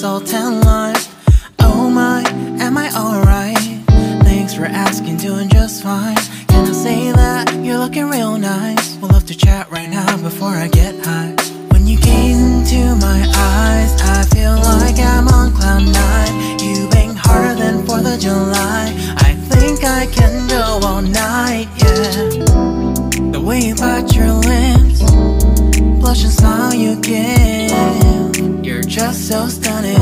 salt and lime. Oh my, am I alright? Thanks for asking, doing just fine. Can I say that you're looking real nice? We'll love to chat right now before I get high. When you gaze into my eyes, I feel like I'm on cloud nine. You bang harder than 4th of July. I think I can go all night, yeah. The way you bite your lips, blush and smile you give, you're just so stunning.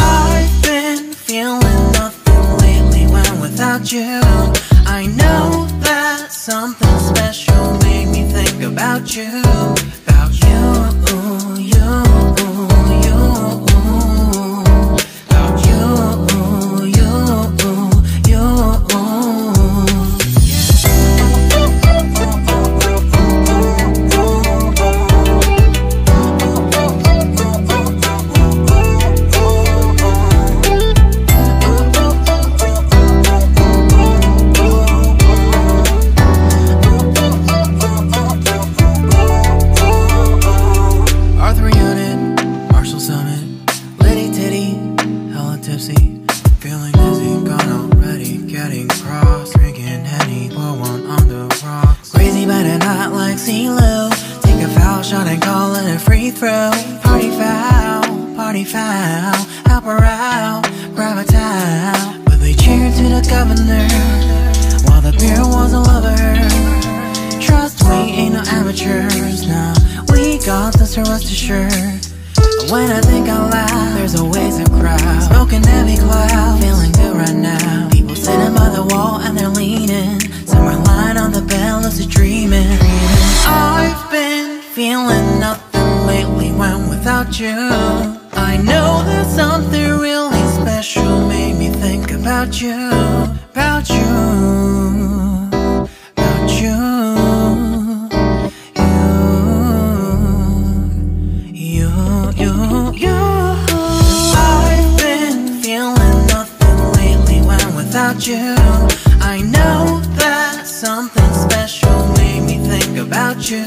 I've been feeling nothing lately when without you. I know that something special made me think about you. About you, you, you. About you, you, you. Feeling dizzy, gone already, getting cross. Drinking Henny, pour one on the rocks. Crazy but not like CeeLo. Take a foul shot and call it a free throw. Party foul, help her out, grab a towel. But they cheered to the governor, while the beer was a lover. Trust we ain't no amateurs, nah. We got this, so rest assured. When I think out loud, there's always a crowd. Smoking heavy cloud, feeling good right now. People sitting by the wall and they're leaning. Some are lying on the bed, lucid dreaming. I've been feeling nothing lately when without you. I know that something really special made me think about you. About you, about you. I've been feeling nothing lately when without you. I know that something special made me think about you.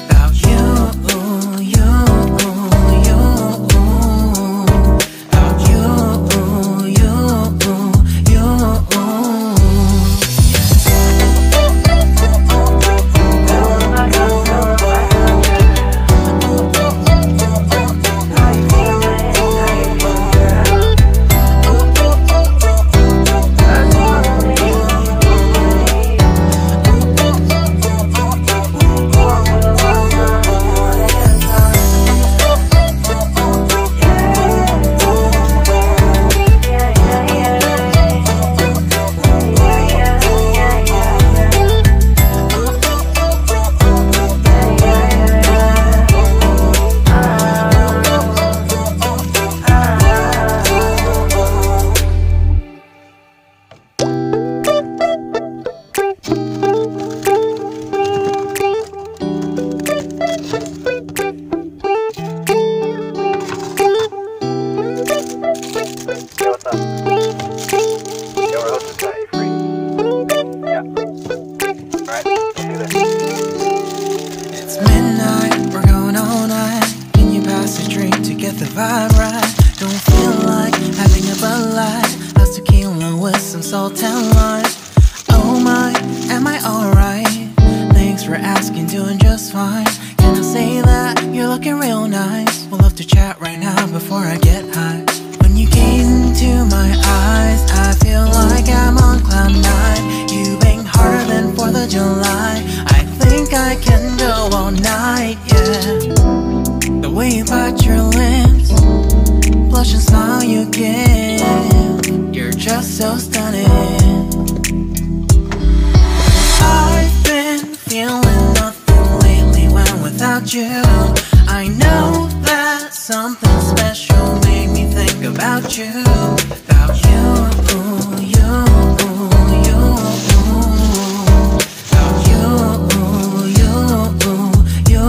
About you, you, you. About you, you, you. Salt and lime. Oh my, am I alright? Thanks for asking, doing just fine. Can I say that you're looking real nice? We'll love to chat right now before I get high. When you gaze into my eyes, I feel like I'm on cloud nine. You bang harder than 4th of July. I think I can go all night, yeah. The way you bite your lips, blush and smile you give, you're just so stunning. I've been feeling nothing lately when without you. I know that something special made me think about you. About you, you, you. About you, you, you.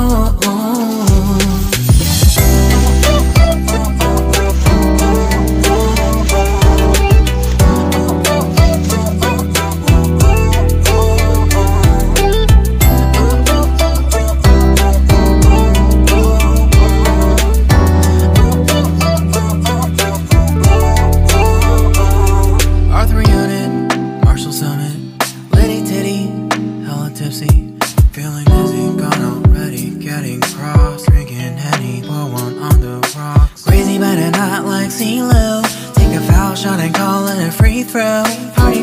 CeeLo. Take a foul shot and call it a free throw. Party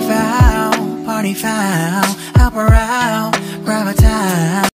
foul, help her out.